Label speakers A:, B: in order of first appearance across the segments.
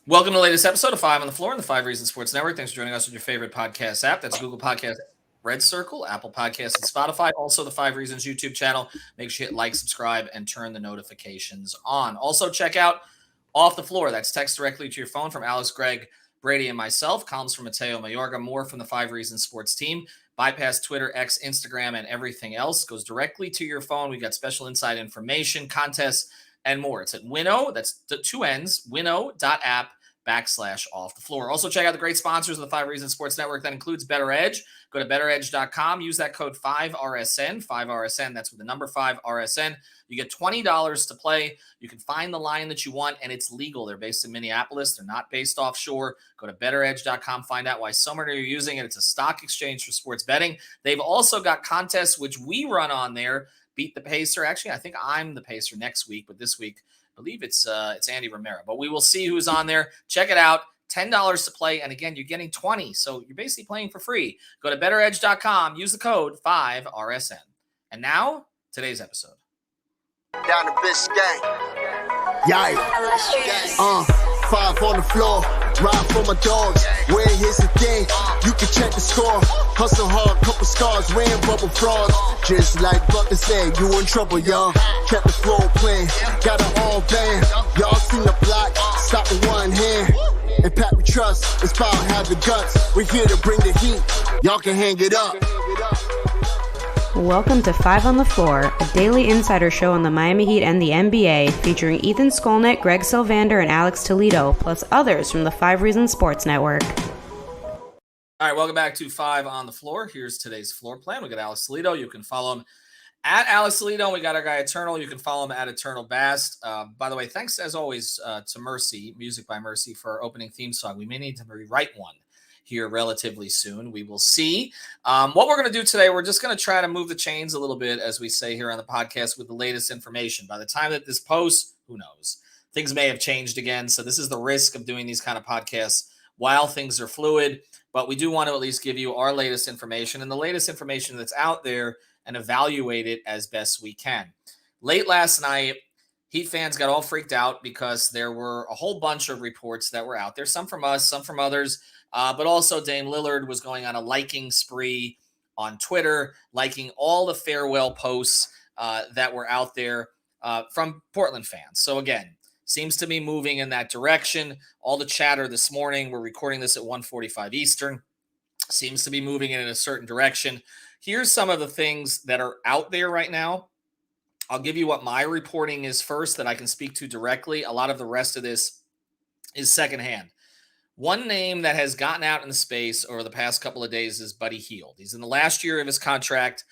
A: Welcome to the latest episode of Five on the Floor on the Five Reasons Sports Network. Thanks for joining us with your favorite podcast app. That's Google Podcast, Red Circle, Apple Podcasts, and Spotify. Also, the Five Reasons YouTube channel. Make sure you hit like, subscribe, and turn the notifications on. Also, check out Off the Floor. That's text directly to your phone from Alex, Greg, Brady, and myself. Columns from Mateo Mayorga. More from the Five Reasons Sports team. Bypass Twitter, X, Instagram, and everything else. Goes directly to your phone. We got special inside information, contests, and more. It's at Winnow. That's the two N's, winnow.app/off the floor. Also, check out the great sponsors of the Five Reasons Sports Network. That includes Better Edge. Go to betteredge.com. Use that code 5RSN, 5RSN. That's with the number 5RSN. You get $20 to play. You can find the line that you want, and it's legal. They're based in Minneapolis. They're not based offshore. Go to betteredge.com. Find out why so many are using it. It's a stock exchange for sports betting. They've also got contests, which we run on there. Beat the Pacer. Actually, I think I'm the Pacer next week, but this week, I believe it's Andy Romero. But we will see who's on there. Check it out. $10 to play. And again, you're getting 20. So you're basically playing for free. Go to betteredge.com. Use the code 5RSN. And now, today's episode.
B: Down the Biscayne.
C: Yikes. Five on the floor. Ride for my dogs. Where here's the thing. You can check the score. Hustle hard, couple scars, wearing bubble frogs. Just like Butler said, you in trouble, y'all. Kept the floor playing. Got it all band. Y'all seen the block. Stop with one hand. And Pat we trust. It's about have the guts. We're here to bring the heat. Y'all can hang it up.
D: Welcome to Five on the Floor, a daily insider show on the Miami Heat and the NBA, featuring Ethan Skolnick, Greg Sylvander, and Alex Toledo, plus others from the Five Reasons Sports Network.
A: All right, welcome back to Five on the Floor. Here's today's floor plan. We got Alex Toledo. You can follow him at Alex Toledo. We got our guy Eternal. You can follow him at Eternal Bast. By the way, thanks as always to Mercy, Music by Mercy, for our opening theme song. We may need to rewrite one here relatively soon. We will see. What we're going to do today, we're just going to try to move the chains a little bit, as we say here on the podcast, with the latest information. By the time that this posts, who knows? Things may have changed again. So this is the risk of doing these kind of podcasts while things are fluid. But we do want to at least give you our latest information and the latest information that's out there and evaluate it as best we can. Late last night, Heat fans got all freaked out because there were a whole bunch of reports that were out there, some from us, some from others, but also Dame Lillard was going on a liking spree on Twitter, liking all the farewell posts that were out there from Portland fans. So again, seems to be moving in that direction. All the chatter this morning, we're recording this at 1:45 Eastern, seems to be moving in a certain direction. Here's some of the things that are out there right now. I'll give you what my reporting is first that I can speak to directly. A lot of the rest of this is secondhand. One name that has gotten out in the space over the past couple of days is Buddy Hield. He's in the last year of his contract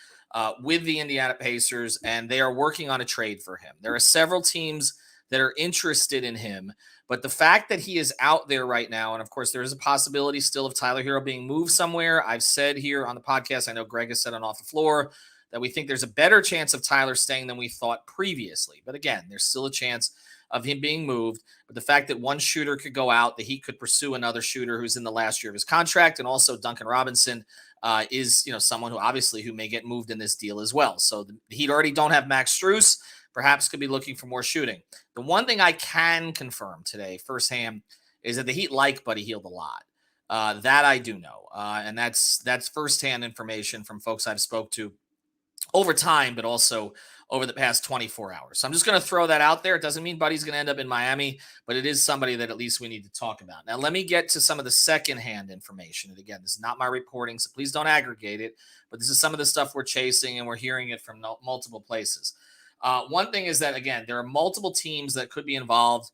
A: with the Indiana Pacers, and they are working on a trade for him. There are several teams that are interested in him, but the fact that he is out there right now, and of course there is a possibility still of Tyler Hero being moved somewhere. I've said here on the podcast, I know Greg has said on Off the Floor, that we think there's a better chance of Tyler staying than we thought previously. But again, there's still a chance of him being moved. But the fact that one shooter could go out, the Heat could pursue another shooter who's in the last year of his contract, and also Duncan Robinson is someone who may get moved in this deal as well. So the Heat already don't have Max Strus, perhaps could be looking for more shooting. The one thing I can confirm today firsthand is that the Heat like Buddy Hield a lot. That I do know. And that's firsthand information from folks I've spoke to over time, but also over the past 24 hours. So I'm just going to throw that out there. It doesn't mean Buddy's going to end up in Miami, but it is somebody that at least we need to talk about. Now, let me get to some of the secondhand information. And again, this is not my reporting, so please don't aggregate it. But this is some of the stuff we're chasing, and we're hearing it from multiple places. One thing is that, again, there are multiple teams that could be involved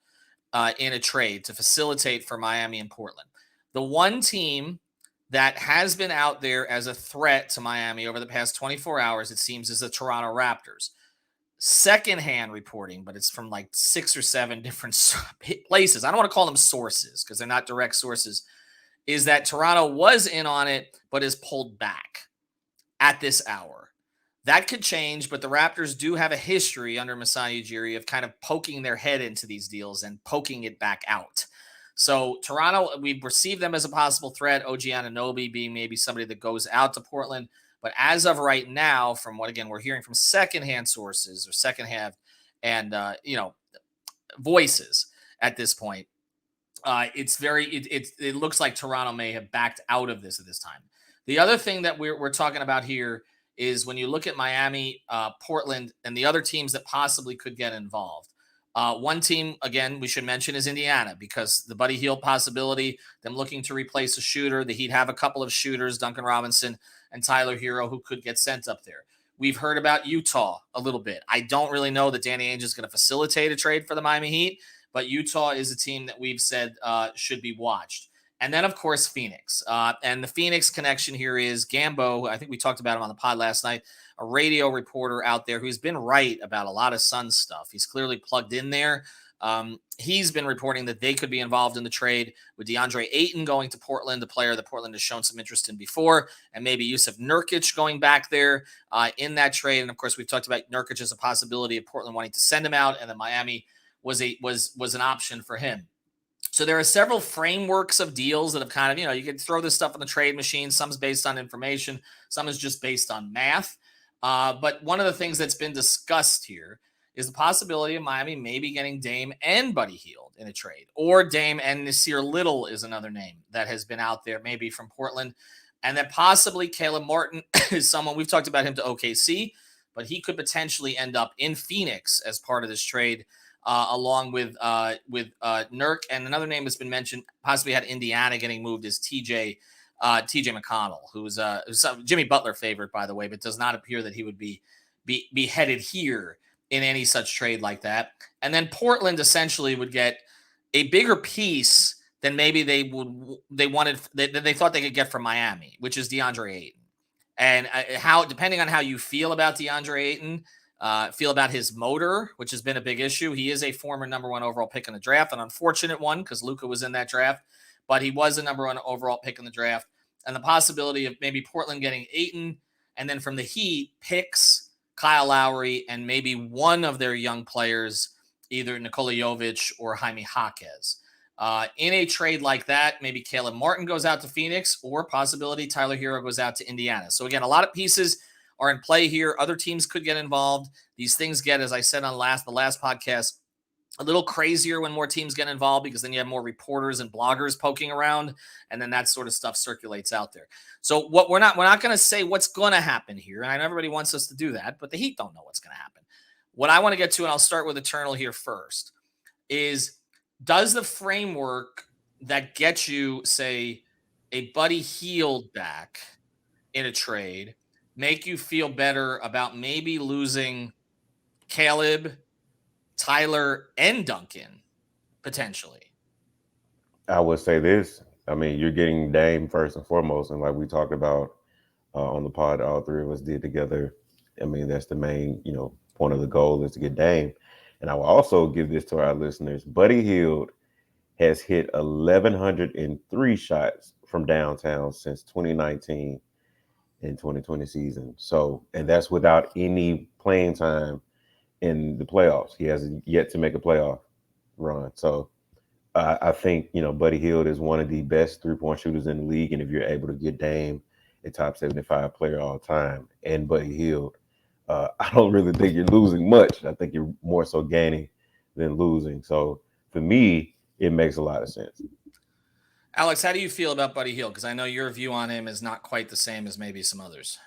A: in a trade to facilitate for Miami and Portland. The one team that has been out there as a threat to Miami over the past 24 hours, it seems, is the Toronto Raptors. Secondhand reporting, but it's from like 6 or 7 different places. I don't want to call them sources because they're not direct sources, is that Toronto was in on it, but is pulled back at this hour. That could change, but the Raptors do have a history under Masai Ujiri of kind of poking their head into these deals and poking it back out. So Toronto, we've received them as a possible threat, OG Anunoby being maybe somebody that goes out to Portland. But as of right now, from what, again, we're hearing from secondhand sources or secondhand and, voices at this point, it looks like Toronto may have backed out of this at this time. The other thing that we're talking about here is when you look at Miami, Portland, and the other teams that possibly could get involved. One team, again, we should mention is Indiana, because the Buddy Hield possibility, them looking to replace a shooter. The Heat have a couple of shooters, Duncan Robinson and Tyler Hero, who could get sent up there. We've heard about Utah a little bit. I don't really know that Danny Ainge is going to facilitate a trade for the Miami Heat, but Utah is a team that we've said should be watched. And then, of course, Phoenix. And the Phoenix connection here is Gambo. I think we talked about him on the pod last night, a radio reporter out there who's been right about a lot of Suns stuff. He's clearly plugged in there. He's been reporting that they could be involved in the trade with DeAndre Ayton going to Portland, the player that Portland has shown some interest in before, and maybe Yusuf Nurkic going back there in that trade. And, of course, we've talked about Nurkic as a possibility of Portland wanting to send him out, and then Miami was an option for him. So there are several frameworks of deals that have kind of, you can throw this stuff on the trade machine. Some's based on information. Some is just based on math. But one of the things that's been discussed here is the possibility of Miami maybe getting Dame and Buddy Hield in a trade, or Dame and Nasir Little is another name that has been out there, maybe from Portland, and that possibly Caleb Martin is someone. We've talked about him to OKC, but he could potentially end up in Phoenix as part of this trade. Along with Nurk, and another name that's been mentioned, possibly had Indiana getting moved, is TJ McConnell, who's Jimmy Butler favorite, by the way, but does not appear that he would be headed here in any such trade like that. And then Portland essentially would get a bigger piece than maybe they thought they could get from Miami, which is DeAndre Ayton. And depending on how you feel about DeAndre Ayton, feel about his motor, which has been a big issue. He is a former number 1 overall pick in the draft, an unfortunate one because Luka was in that draft, but he was a number 1 overall pick in the draft. And the possibility of maybe Portland getting Ayton, and then from the Heat, picks, Kyle Lowry, and maybe one of their young players, either Nikola Jovic or Jaime Jaquez. In a trade like that, maybe Caleb Martin goes out to Phoenix, or possibility Tyler Hero goes out to Indiana. So again, a lot of pieces are in play here. Other teams could get involved. These things get, as I said on the last podcast, a little crazier when more teams get involved, because then you have more reporters and bloggers poking around, and then that sort of stuff circulates out there. So we're not going to say what's going to happen here, and I know everybody wants us to do that, but the Heat don't know what's going to happen. What I want to get to, and I'll start with Eternal here first, is does the framework that gets you, say, a Buddy Hield back in a trade make you feel better about maybe losing Caleb, Tyler, and Duncan potentially?
E: I would say this. I mean, you're getting Dame first and foremost. And like we talked about on the pod, all three of us did together. I mean, that's the main, point of the goal is to get Dame. And I will also give this to our listeners. Buddy Hield has hit 1,103 shots from downtown since 2019. In 2020 season. So, and that's without any playing time in the playoffs. He hasn't yet to make a playoff run. So I think, Buddy Hield is one of the best 3-point shooters in the league. And if you're able to get Dame, a top 75 player all time, and Buddy Hield, I don't really think you're losing much. I think you're more so gaining than losing. So for me, it makes a lot of sense.
A: Alex, how do you feel about Buddy Hield? Because I know your view on him is not quite the same as maybe some others.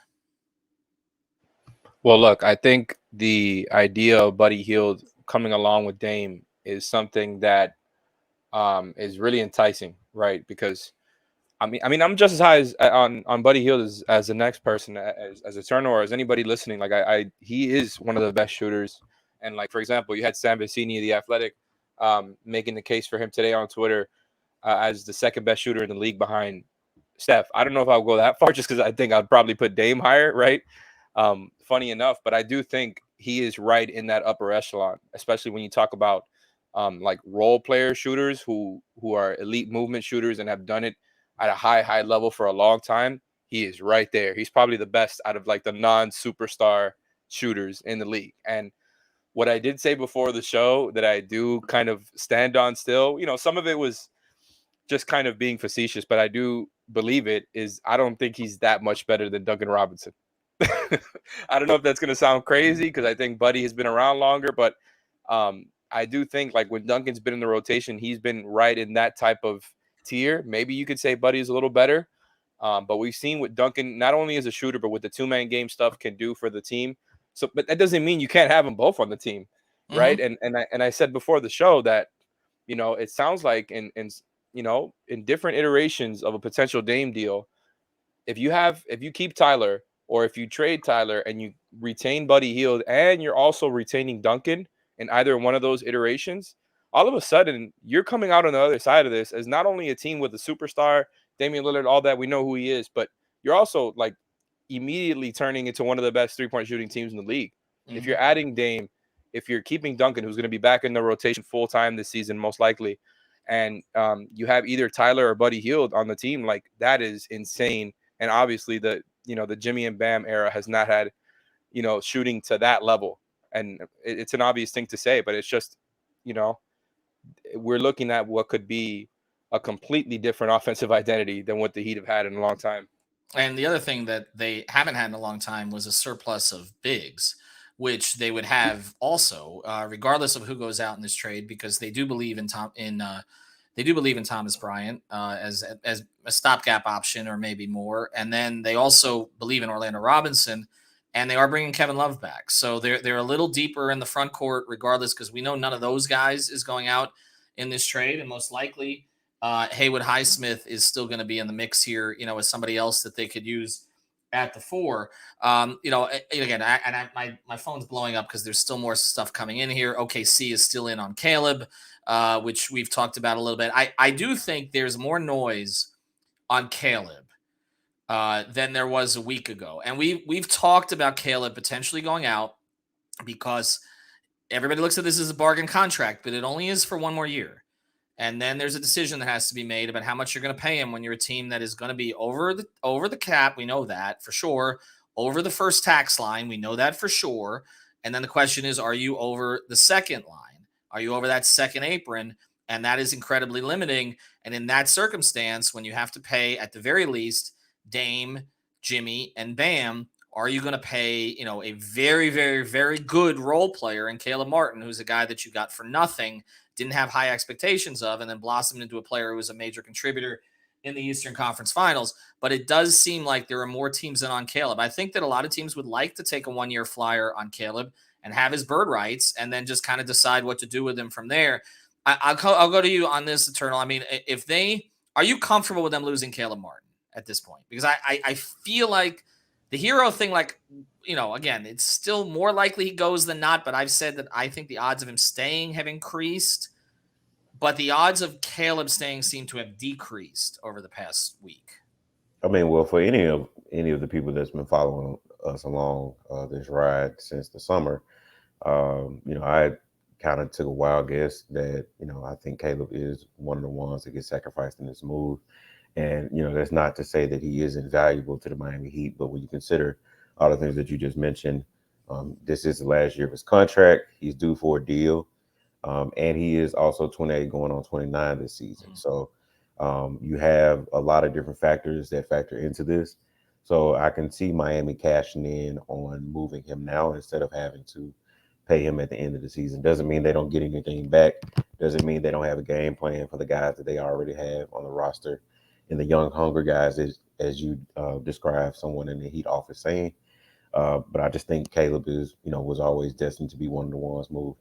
F: Well, look, I think the idea of Buddy Hield coming along with Dame is something that is really enticing, right? Because I mean, I'm just as high on Buddy Hield as the next person, as Eternal, or as anybody listening. Like he is one of the best shooters. And like, for example, you had Sam Vecini, the Athletic, making the case for him today on Twitter as the second best shooter in the league behind Steph. I don't know if I'll go that far, just because I think I'd probably put Dame higher, right? Funny enough, but I do think he is right in that upper echelon, especially when you talk about like role player shooters who are elite movement shooters and have done it at a high level for a long time. He is right there. He's probably the best out of like the non-superstar shooters in the league. And what I did say before the show that I do kind of stand on still, some of it was just kind of being facetious, but I do believe it, is I don't think he's that much better than Duncan Robinson. I don't know if that's going to sound crazy, because I think Buddy has been around longer, but I do think like when Duncan's been in the rotation, he's been right in that type of tier. Maybe you could say Buddy is a little better. But we've seen what Duncan, not only as a shooter, but with the 2-man game stuff can do for the team. So, but that doesn't mean you can't have them both on the team, right? And I said before the show that, you know, it sounds like in different iterations of a potential Dame deal, if you keep Tyler or if you trade Tyler and you retain Buddy Hield and you're also retaining Duncan in either one of those iterations, all of a sudden you're coming out on the other side of this as not only a team with a superstar, Damian Lillard, all that, we know who he is, but you're also like immediately turning into one of the best 3-point shooting teams in the league. If you're adding Dame, if you're keeping Duncan, who's going to be back in the rotation full time this season, most likely, and you have either Tyler or Buddy Hield on the team, like that is insane. And obviously the Jimmy and Bam era has not had, shooting to that level. And it's an obvious thing to say, but it's just, we're looking at what could be a completely different offensive identity than what the Heat have had in a long time.
A: And the other thing that they haven't had in a long time was a surplus of bigs, which they would have also, regardless of who goes out in this trade, because they do believe in Thomas Bryant as a stopgap option or maybe more, and then they also believe in Orlando Robinson, and they are bringing Kevin Love back. So they're a little deeper in the front court, regardless, because we know none of those guys is going out in this trade, and most likely Haywood Highsmith is still going to be in the mix here, as somebody else that they could use at the 4. Again, my phone's blowing up because there's still more stuff coming in here. OKC is still in on Caleb, which we've talked about a little bit. I do think there's more noise on Caleb than there was a week ago. And we've talked about Caleb potentially going out because everybody looks at this as a bargain contract, but it only is for one more year. And then there's a decision that has to be made about how much you're going to pay him when you're a team that is going to be over the cap. We know that for sure. Over the first tax line, we know that for sure. And then the question is, are you over the second line? Are you over that second apron? And that is incredibly limiting. And in that circumstance, when you have to pay at the very least Dame, Jimmy, and Bam, are you going to pay, a very, very, very good role player in Caleb Martin, who's a guy that you got for nothing, didn't have high expectations of, and then blossomed into a player who was a major contributor in the Eastern Conference Finals. But it does seem like there are more teams in on Caleb. I think that a lot of teams would like to take a one-year flyer on Caleb and have his bird rights and then just kind of decide what to do with him from there. I'll go to you on this, Eternal. I mean, are you comfortable with them losing Caleb Martin at this point? Because I feel like the hero thing, again, it's still more likely he goes than not, but I've said that I think the odds of him staying have increased, but the odds of Caleb staying seem to have decreased over the past week.
E: I mean, well, for any of the people that's been following us along this ride since the summer, I kind of took a wild guess that, I think Caleb is one of the ones that gets sacrificed in this move. And, that's not to say that he isn't valuable to the Miami Heat, but when you consider all the things that you just mentioned, this is the last year of his contract. He's due for a deal. And he is also 28 going on 29 this season. So you have a lot of different factors that factor into this. So I can see Miami cashing in on moving him now instead of having to pay him at the end of the season. Doesn't mean they don't get anything back. Doesn't mean they don't have a game plan for the guys that they already have on the roster. And the young, hungry guys, as you described someone in the Heat office saying. But I just think Caleb was always destined to be one of the ones moved.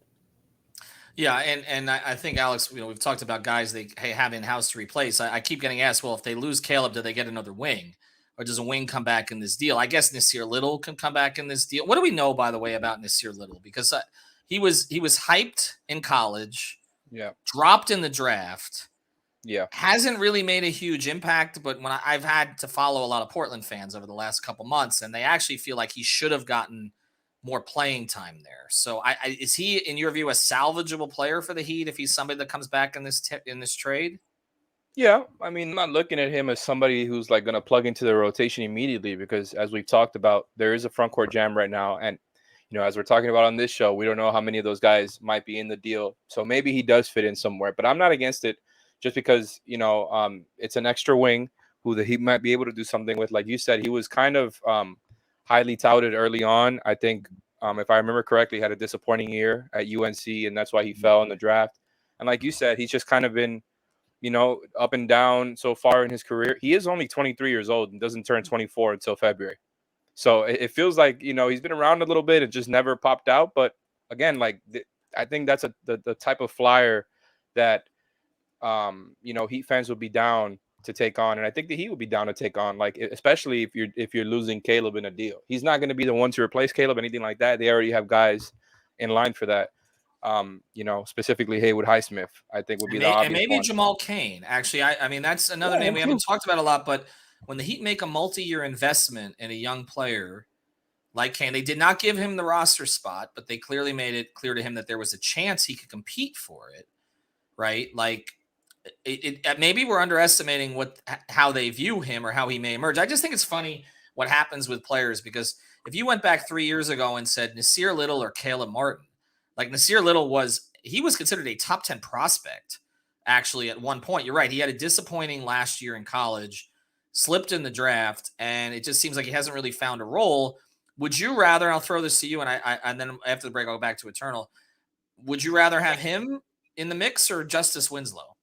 A: Yeah, and I think, Alex, we've talked about guys they have in-house to replace. I keep getting asked, well, if they lose Caleb, do they get another wing? Or does a wing come back in this deal? I guess Nasir Little can come back in this deal. What do we know, by the way, about Nasir Little? Because he was hyped in college, dropped in the draft, hasn't really made a huge impact. But when I've had to follow a lot of Portland fans over the last couple months, and they actually feel like he should have gotten more playing time there. So is he, in your view, a salvageable player for the Heat if he's somebody that comes back in this trade?
F: Yeah, I mean, I'm not looking at him as somebody who's like going to plug into the rotation immediately because, as we've talked about, there is a front court jam right now. And, as we're talking about on this show, we don't know how many of those guys might be in the deal. So maybe he does fit in somewhere, but I'm not against it just because, it's an extra wing who the Heat might be able to do something with. Like you said, he was kind of highly touted early on. I think If I remember correctly, had a disappointing year at UNC, and that's why he fell in the draft. And like you said, he's just kind of been, up and down so far in his career. He is only 23 years old and doesn't turn 24 until February. So it feels like, he's been around a little bit and just never popped out. But again, I think that's the type of flyer that, Heat fans would be down to take on. And I think that he would be down to take on, like, especially if you're losing Caleb in a deal. He's not going to be the one to replace Caleb, anything like that. They already have guys in line for that. Specifically Haywood Highsmith, I think would be the obvious
A: and maybe
F: one.
A: Jamal Cain. Actually, I mean, that's another name we haven't talked about a lot, but when the Heat make a multi-year investment in a young player like Cain, they did not give him the roster spot, but they clearly made it clear to him that there was a chance he could compete for it, right? Like, maybe we're underestimating how they view him or how he may emerge. I just think it's funny what happens with players, because if you went back 3 years ago and said Nasir Little or Caleb Martin, like Nasir Little was considered a top 10 prospect actually at one point. You're right. He had a disappointing last year in college, slipped in the draft, and it just seems like he hasn't really found a role. Would you rather, I'll throw this to you, and then after the break, I'll go back to Eternal. Would you rather have him in the mix or Justice Winslow?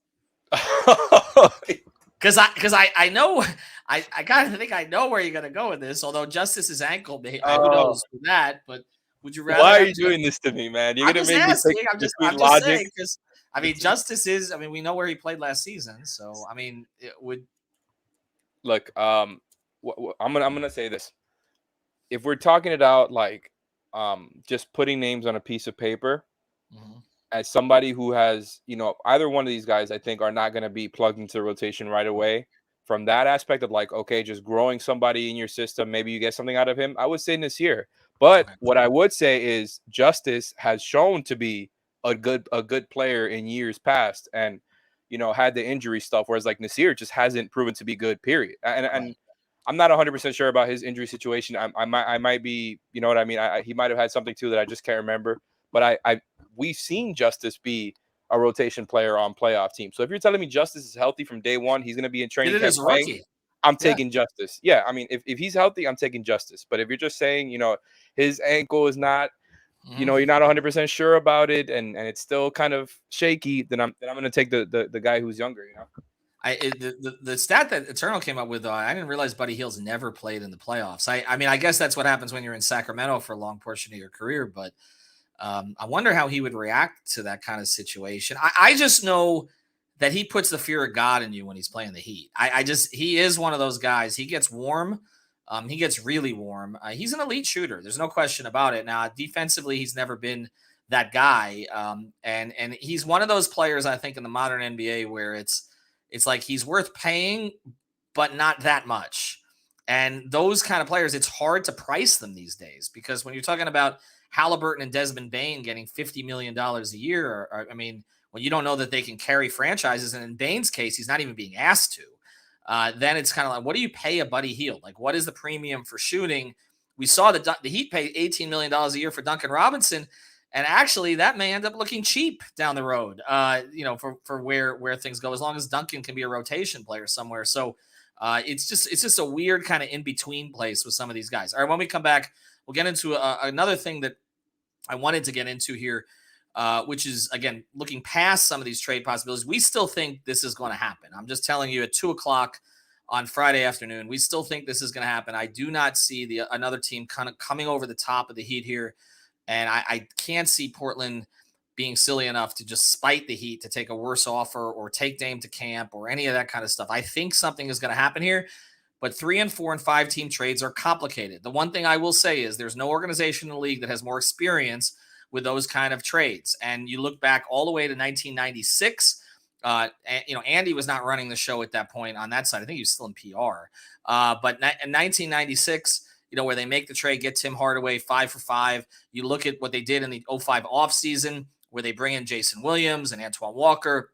A: Because I know I kind of think I know where you're gonna go with this. Although Justice's ankle, who knows with that? But would you rather?
F: Why are you doing this to me, man? You're gonna make me take
A: I'm just
F: logic.
A: saying, because I mean, Justice is. I mean, we know where he played last season, so I mean, it would.
F: Look, I'm gonna say this. If we're talking about just putting names on a piece of paper. Mm-hmm. As somebody who has, either one of these guys, I think, are not going to be plugged into the rotation right away. From that aspect of okay, just growing somebody in your system, maybe you get something out of him. I would say Nasir. But what I would say is Justice has shown to be a good player in years past, and had the injury stuff. Whereas Nasir just hasn't proven to be good. Period. And I'm not 100% sure about his injury situation. I might be, you know what I mean. He might have had something too that I just can't remember. But we've seen Justice be a rotation player on playoff teams. So if you're telling me Justice is healthy from day one, he's going to be in training camp playing, I'm taking Justice. Yeah, I mean, if he's healthy, I'm taking Justice. But if you're just saying, his ankle is not, you're not 100% sure about it, and it's still kind of shaky, then I'm going to take the guy who's younger.
A: The stat that Eternal came up with, I didn't realize Buddy Hield's never played in the playoffs. I mean, I guess that's what happens when you're in Sacramento for a long portion of your career, but. I wonder how he would react to that kind of situation. I just know that he puts the fear of God in you when he's playing the Heat. He is one of those guys. He gets warm. He gets really warm. He's an elite shooter. There's no question about it. Now, defensively, he's never been that guy. And he's one of those players, I think, in the modern NBA where it's like he's worth paying, but not that much. And those kind of players, it's hard to price them these days, because when you're talking about Halliburton and Desmond Bane getting $50 million a year, or I mean, when you don't know that they can carry franchises, and in Bane's case, he's not even being asked to, then it's kind of like, what do you pay a Buddy Hield? Like, what is the premium for shooting? We saw the Heat pay $18 million a year for Duncan Robinson, and actually that may end up looking cheap down the road, for where things go, as long as Duncan can be a rotation player somewhere. So it's just a weird kind of in-between place with some of these guys. All right, when we come back, we'll get into another thing that I wanted to get into here, which is, again, looking past some of these trade possibilities. We still think this is going to happen. I'm just telling you, at 2:00 on Friday afternoon, we still think this is going to happen. I do not see another team kind of coming over the top of the Heat here, and I can't see Portland being silly enough to just spite the Heat to take a worse offer or take Dame to camp or any of that kind of stuff. I think something is going to happen here. But 3 and 4 and 5 team trades are complicated. The one thing I will say is there's no organization in the league that has more experience with those kind of trades. And you look back all the way to 1996. Andy was not running the show at that point on that side. I think he was still in PR. But in 1996, where they make the trade, get Tim Hardaway 5 for 5. You look at what they did in the 05 offseason, where they bring in Jason Williams and Antoine Walker.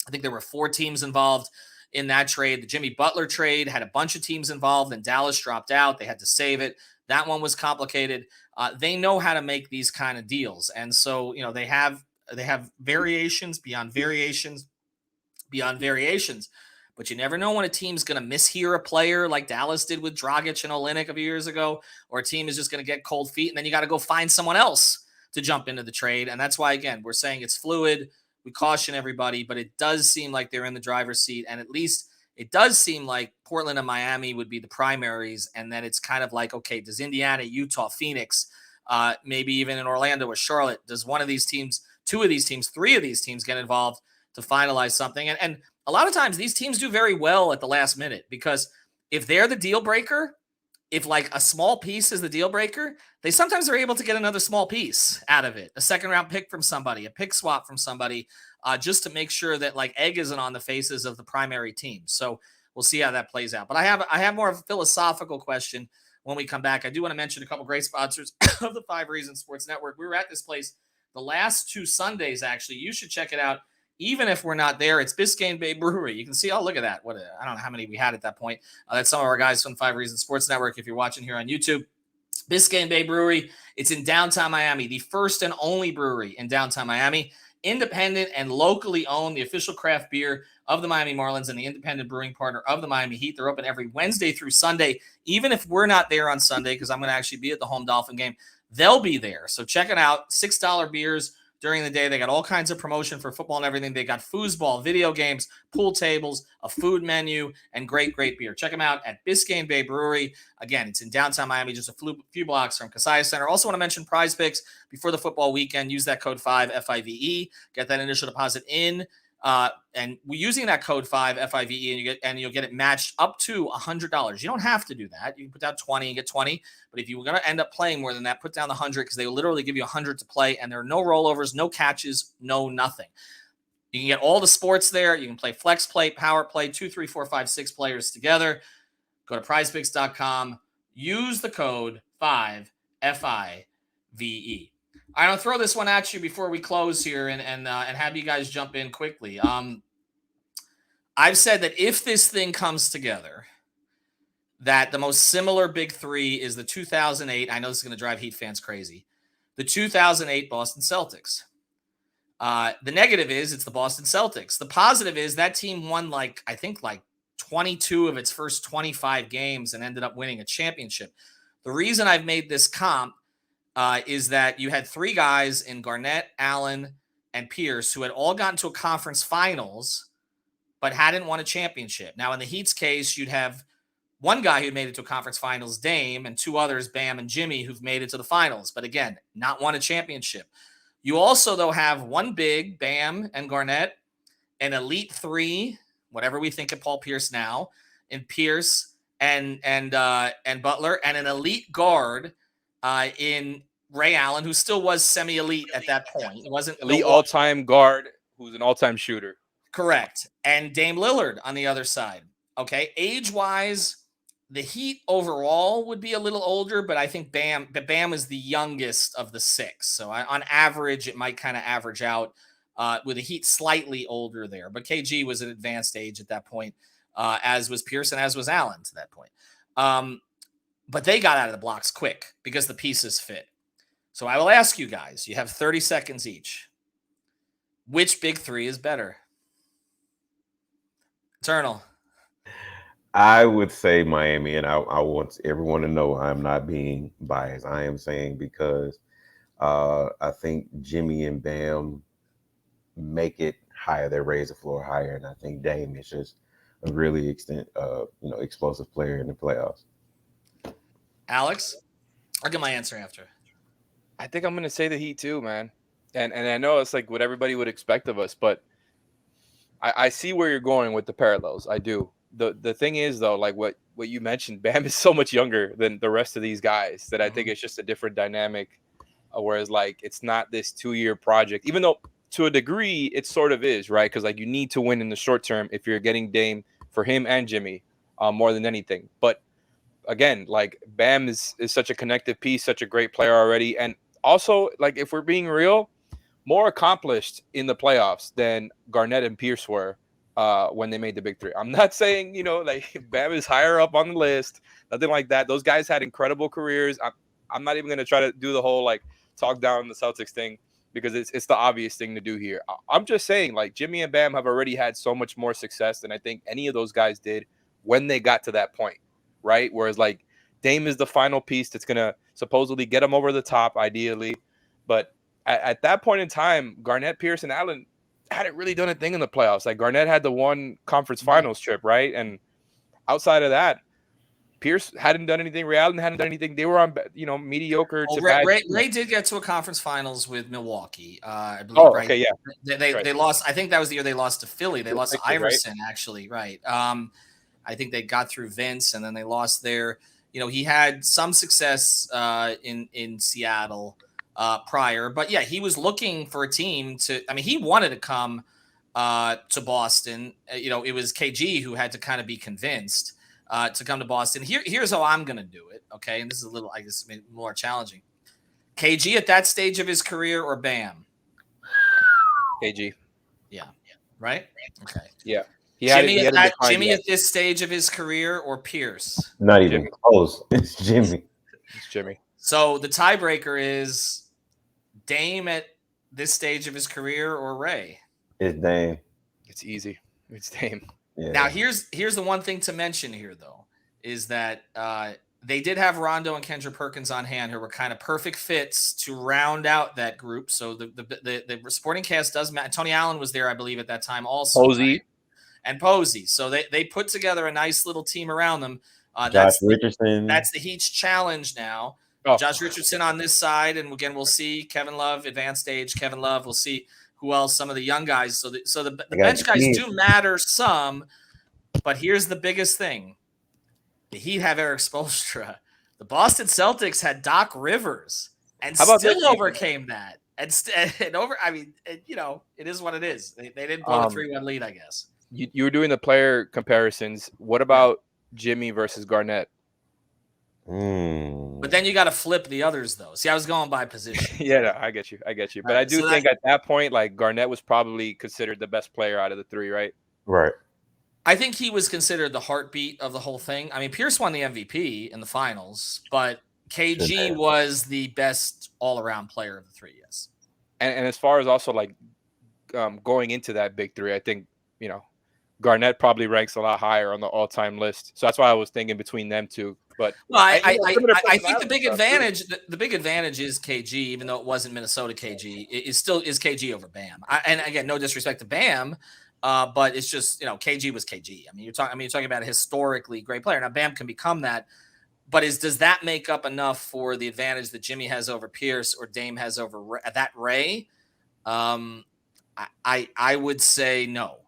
A: I think there were 4 teams involved in that trade. The Jimmy Butler trade had a bunch of teams involved, and Dallas dropped out. They had to save it. That one was complicated. They know how to make these kind of deals. And so, they have variations beyond variations beyond variations. But you never know when a team's going to mishear a player like Dallas did with Dragic and Olynyk a few years ago, or a team is just going to get cold feet, and then you got to go find someone else to jump into the trade. And that's why, again, we're saying it's fluid. We caution everybody, but it does seem like they're in the driver's seat. And at least it does seem like Portland and Miami would be the primaries. And then it's kind of like, okay, does Indiana, Utah, Phoenix, maybe even in Orlando or Charlotte, does one of these teams, two of these teams, three of these teams get involved to finalize something? And a lot of times these teams do very well at the last minute, because if they're the deal breaker, if like a small piece is the deal breaker, they sometimes are able to get another small piece out of it, a second round pick from somebody, a pick swap from somebody, just to make sure that like egg isn't on the faces of the primary team. So we'll see how that plays out. But I have more of a philosophical question when we come back. I do want to mention a couple great sponsors of the 5 Reasons Sports Network. We were at this place the last 2 Sundays, actually. You should check it out. Even if we're not there, it's Biscayne Bay Brewery. You can see, oh, look at that. I don't know how many we had at that point. That's some of our guys from 5 Reasons Sports Network. If you're watching here on YouTube, Biscayne Bay Brewery. It's in downtown Miami, the first and only brewery in downtown Miami. Independent and locally owned, the official craft beer of the Miami Marlins and the independent brewing partner of the Miami Heat. They're open every Wednesday through Sunday. Even if we're not there on Sunday, because I'm going to actually be at the home Dolphin game, they'll be there. So check it out. $6 beers during the day. They got all kinds of promotion for football and everything. They got foosball, video games, pool tables, a food menu, and great beer. Check them out at Biscayne Bay Brewery. Again, it's in downtown Miami, just a few blocks from Casaya Center. Also want to mention Prize Picks before the football weekend. Use that code 5 FIVE. Get that initial deposit in. And we're using that code 5 FIVE, and you'll get it matched up to $100. You don't have to do that. You can put down 20 and get 20. But if you're going to end up playing more than that, put down the 100, because they will literally give you 100 to play, and there are no rollovers, no catches, no nothing. You can get all the sports there. You can play flex play, power play, 2, 3, 4, 5, 6 players together. Go to prizepicks.com. Use the code 5 FIVE. I'm going to throw this one at you before we close here and have you guys jump in quickly. I've said that if this thing comes together, that the most similar big three is the 2008. I know this is going to drive Heat fans crazy. The 2008 Boston Celtics. The negative is it's the Boston Celtics. The positive is that team won I think 22 of its first 25 games and ended up winning a championship. The reason I've made this comp is that you had 3 guys in Garnett, Allen, and Pierce who had all gotten to a conference finals but hadn't won a championship. Now, in the Heat's case, you'd have one guy who made it to a conference finals, Dame, and 2 others, Bam and Jimmy, who've made it to the finals. But again, not won a championship. You also, though, have one big, Bam and Garnett, an elite 3, whatever we think of Paul Pierce now, in Pierce and Butler, and an elite guard in Ray Allen, who still was semi-elite at that point. He wasn't
F: elite all-time guard who's an all-time shooter.
A: Correct. And Dame Lillard on the other side. Okay. Age-wise, the Heat overall would be a little older, but I think Bam is the youngest of the 6. So on average, it might kind of average out with the Heat slightly older there. But KG was at advanced age at that point, as was Pearson, as was Allen to that point. But they got out of the blocks quick because the pieces fit. So I will ask you guys, you have 30 seconds each. Which big three is better? Eternal.
E: I would say Miami, and I want everyone to know I'm not being biased. I am saying because I think Jimmy and Bam make it higher. They raise the floor higher, and I think Dame is just a really explosive player in the playoffs.
A: Alex, I'll get my answer after.
F: I think I'm going to say the Heat too, man. And I know it's like what everybody would expect of us, but I see where you're going with the parallels. I do. The thing is, though, like what you mentioned, Bam is so much younger than the rest of these guys that I think it's just a different dynamic. Whereas, like, it's not this 2-year project, even though to a degree it sort of is, right? Because, like, you need to win in the short term if you're getting Dame for him and Jimmy more than anything. But again, like, Bam is such a connective piece, such a great player already. And also, like, if we're being real, more accomplished in the playoffs than Garnett and Pierce were when they made the big three. I'm not saying, like Bam is higher up on the list, nothing like that. Those guys had incredible careers. I'm not even going to try to do the whole, like, talk down the Celtics thing. because it's the obvious thing to do here. I'm just saying, like, Jimmy and Bam have already had so much more success than I think any of those guys did when they got to that point, right? Whereas, like, Dame is the final piece that's going to supposedly get them over the top, ideally. But at that point in time, Garnett, Pierce, and Allen hadn't really done a thing in the playoffs. Like, Garnett had the one conference finals trip, right? And outside of that, Pierce hadn't done anything. Ray Allen hadn't done anything. They were on, mediocre to bad.
A: Ray did get to a conference finals with Milwaukee, I believe.
F: Oh,
A: right?
F: okay, yeah.
A: They lost. I think that was the year they lost to Philly. They lost to Iverson,
F: right?
A: Actually, right? I think they got through Vince, and then they lost there. He had some success in Seattle prior, but yeah, he was looking for a team to. I mean, he wanted to come to Boston. It was KG who had to kind of be convinced to come to Boston. Here's how I'm going to do it. Okay. And this is a little, I guess, more challenging. KG at that stage of his career or Bam?
F: KG.
A: Yeah. Right. Okay.
F: Yeah.
A: Jimmy at this stage of his career or Pierce?
E: Not even close. It's Jimmy.
F: It's Jimmy. So
A: the tiebreaker is Dame at this stage of his career or Ray?
E: It's Dame.
F: It's easy. It's Dame.
A: Yeah. Now, here's the one thing to mention here, though, is that they did have Rondo and Kendrick Perkins on hand, who were kind of perfect fits to round out that group. So the supporting cast does matter. Tony Allen was there, I believe, at that time also.
F: Posey.
A: Right? And Posey. So they put together a nice little team around them.
E: Josh Richardson.
A: That's the Heat's challenge now.
F: Oh.
A: Josh Richardson on this side, and again, we'll see Kevin Love, advanced age Kevin Love. We'll see who else, some of the young guys. So the bench guys do matter some, but here's the biggest thing. The Heat have Eric Spoelstra. The Boston Celtics had Doc Rivers and still overcame that. And it is what it is. They didn't blow a 3-1 lead, I guess.
F: You were doing the player comparisons. What about Jimmy versus Garnett?
A: But then you got to flip the others, though. See, I was going by position.
F: Yeah, no, I get you. But I do think at that point, like, Garnett was probably considered the best player out of the three, right?
E: Right.
A: I think he was considered the heartbeat of the whole thing. I mean, Pierce won the MVP in the finals, but KG was the best all-around player of the three, yes.
F: And as far as also, like, going into that big three, I think, Garnett probably ranks a lot higher on the all-time list. So that's why I was thinking between them two. But
A: I think the big advantage is KG, even though it wasn't Minnesota KG. It still is KG over Bam. And again, no disrespect to Bam, but it's just KG was KG. I mean, you're talking about a historically great player. Now Bam can become that, but does that make up enough for the advantage that Jimmy has over Pierce or Dame has over that Ray? I would say no.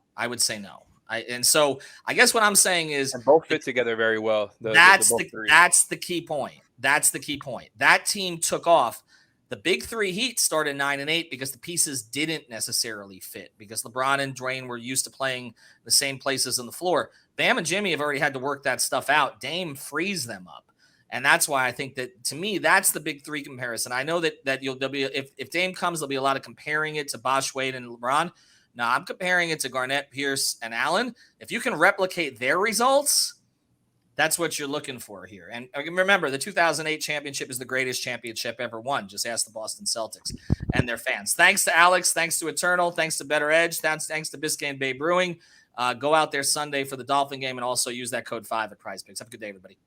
A: And so I guess what I'm saying is
F: and both fit together very well.
A: That's the key point. That team took off. The big three Heat started 9-8 because the pieces didn't necessarily fit because LeBron and Dwayne were used to playing the same places on the floor. Bam and Jimmy have already had to work that stuff out. Dame frees them up. And that's why I think that, to me, that's the big three comparison. I know that there'll be, if Dame comes, there'll be a lot of comparing it to Bosh, Wade, and LeBron. Now, I'm comparing it to Garnett, Pierce, and Allen. If you can replicate their results, that's what you're looking for here. And remember, the 2008 championship is the greatest championship ever won. Just ask the Boston Celtics and their fans. Thanks to Alex. Thanks to Eternal. Thanks to Better Edge. Thanks to Biscayne Bay Brewing. Go out there Sunday for the Dolphin game and also use that code 5 at PrizePicks. Have a good day, everybody.